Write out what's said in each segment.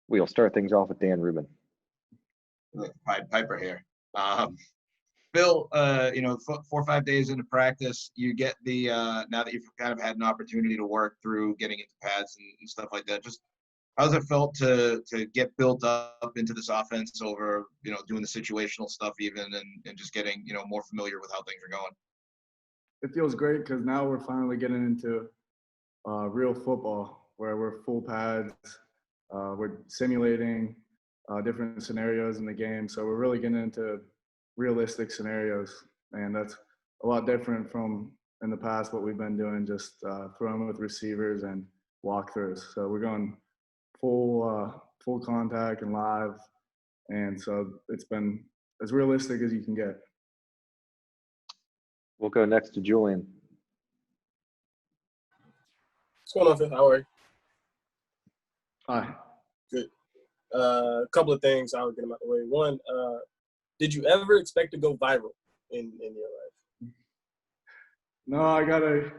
We'll start things off with Dan Rubin. Pied Piper here. Phil, 4 or 5 days into practice, you get the now that you've kind of had an opportunity to work through getting into pads and stuff like that. Just how's it felt to get built up into this offense over doing the situational stuff even and just getting more familiar with how things are going? It feels great because now we're finally getting into real football where we're full pads. We're simulating different scenarios in the game, so we're really getting into realistic scenarios, and that's a lot different from in the past what we've been doing, just throwing with receivers and walkthroughs. So we're going full contact and live, and so it's been as realistic as you can get. We'll go next to Julian. What's going on, Phil? How are you? Hi. Good. A couple of things I'll get them out the way. One, did you ever expect to go viral in your life? No, I gotta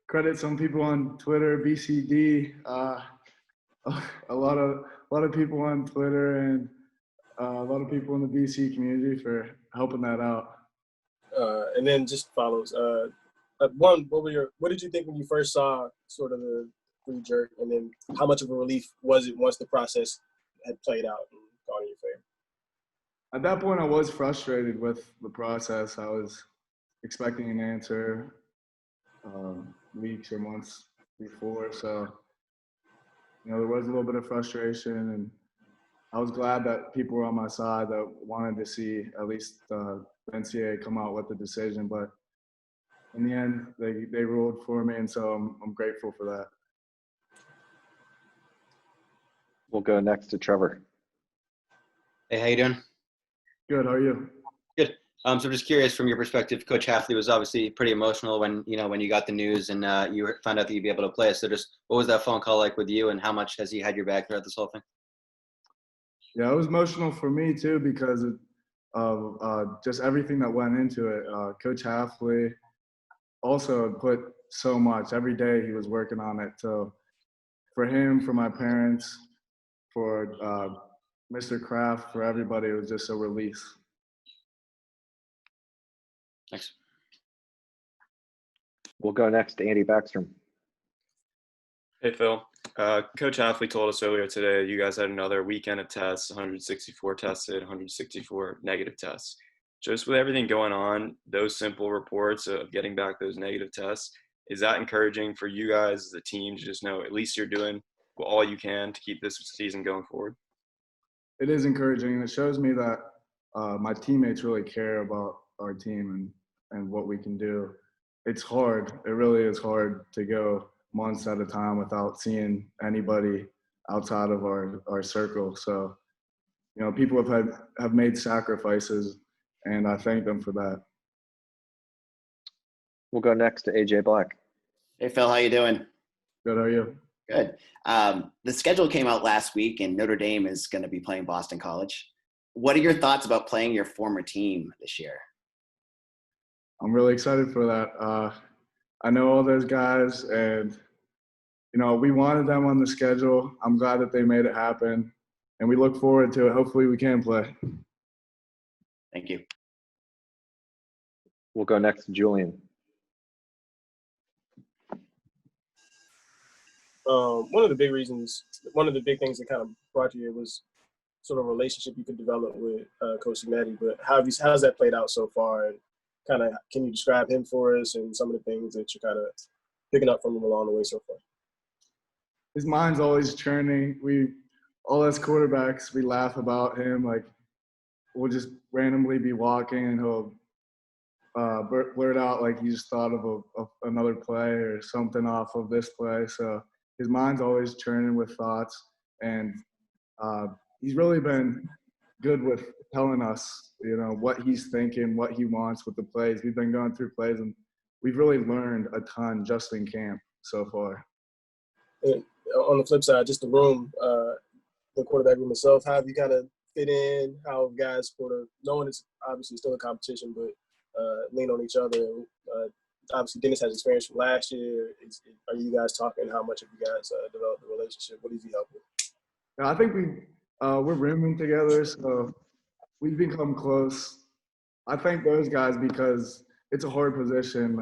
credit some people on Twitter, BCD, a lot of people on Twitter, and a lot of people in the BC community for helping that out. And then just follows. One, what did you think when you first saw sort of the free jerk, and then how much of a relief was it once the process had played out and gone in your favor? At that point, I was frustrated with the process. I was expecting an answer weeks or months before, so there was a little bit of frustration, and I was glad that people were on my side that wanted to see at least the NCAA come out with the decision. But in the end, they ruled for me, and so I'm grateful for that. We'll go next to Trevor. Hey, how you doing? Good. How are you? Good. So I'm just curious, from your perspective, Coach Hafley was obviously pretty emotional when you got the news and you found out that you'd be able to play. So just what was that phone call like with you, and how much has he had your back throughout this whole thing? Yeah, it was emotional for me too because of just everything that went into it. Coach Hafley also put so much. Every day he was working on it. So for him, for my parents, for Mr. Kraft, for everybody, it was just a release. Thanks. We'll go next to Andy Backstrom. Hey, Phil. Coach Hafley told us earlier today you guys had another weekend of tests, 164 tested, 164 negative tests. Just with everything going on, those simple reports of getting back those negative tests, is that encouraging for you guys as a team to just know at least you're doing all you can to keep this season going forward? It is encouraging, and it shows me that my teammates really care about our team and what we can do. It's hard. It really is hard to go months at a time without seeing anybody outside of our circle. So, people have made sacrifices, and I thank them for that. We'll go next to AJ Black. Hey, Phil, how you doing? Good. How are you? Good. The schedule came out last week, and Notre Dame is going to be playing Boston College. What are your thoughts about playing your former team this year? I'm really excited for that. I know all those guys, and we wanted them on the schedule. I'm glad that they made it happen, and we look forward to it. Hopefully we can play. Thank you. We'll go next to Julian. One of the big things that kind of brought you here was sort of a relationship you could develop with Coach Signetti. But how's that played out so far? And kind of, can you describe him for us and some of the things that you're kind of picking up from him along the way so far? His mind's always churning. All us quarterbacks, we laugh about him. Like, we'll just randomly be walking, and he'll blurt out like he just thought of another play or something off of this play. So his mind's always churning with thoughts, and he's really been good with telling us, what he's thinking, what he wants with the plays. We've been going through plays, and we've really learned a ton just in camp so far. And on the flip side, just the room, the quarterback room itself, how have you kind of fit in? How have guys sort of, knowing it's obviously still a competition, but lean on each other? Obviously, Dennis has experience from last year. Are you guys talking? How much have you guys developed the relationship? What does he help with? I think We're rooming together, so we've become close. I thank those guys because it's a hard position.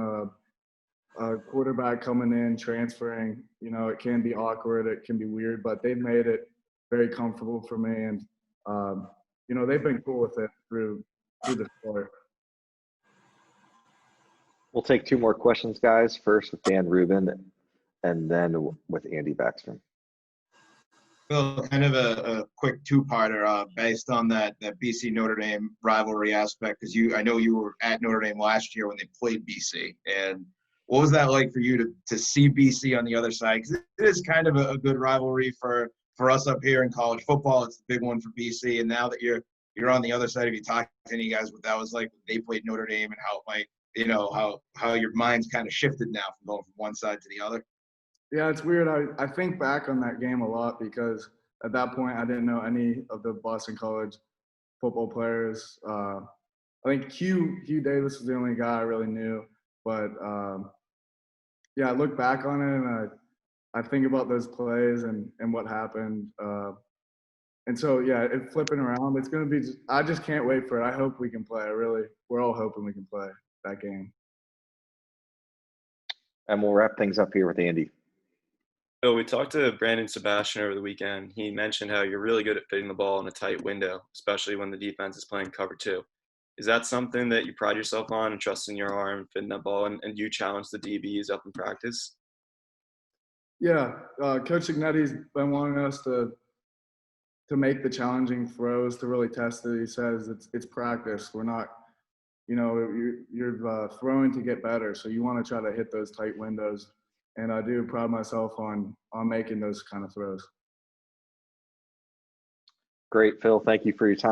A quarterback coming in, transferring, it can be awkward, it can be weird, but they've made it very comfortable for me, and they've been cool with it through the sport. We'll take 2 more questions, guys. First with Dan Rubin, and then with Andy Backstrom. Phil, kind of a quick two-parter based on that BC Notre Dame rivalry aspect, because I know you were at Notre Dame last year when they played BC, and what was that like for you to see BC on the other side? Because it is kind of a good rivalry for us up here in college football. It's the big one for BC, and now that you're on the other side, if you talk to any guys, what that was like when they played Notre Dame, and how it might, how your mind's kind of shifted now from going from one side to the other. Yeah, it's weird. I think back on that game a lot because at that point I didn't know any of the Boston College football players. I think Hugh Davis was the only guy I really knew. But yeah, I look back on it and I think about those plays and what happened. And so yeah, it flipping around. It's gonna be. I just can't wait for it. I hope we can play. We're all hoping we can play that game. And we'll wrap things up here with Andy. Phil, we talked to Brandon Sebastian over the weekend. He mentioned how you're really good at fitting the ball in a tight window, especially when the defense is playing cover 2. Is that something that you pride yourself on, and trusting your arm, fitting that ball, and you challenge the DBs up in practice? Yeah, Coach Ignetti's been wanting us to make the challenging throws to really test it. He says it's practice. We're not, you're throwing to get better, so you want to try to hit those tight windows. And I do pride myself on making those kind of throws. Great, Phil. Thank you for your time.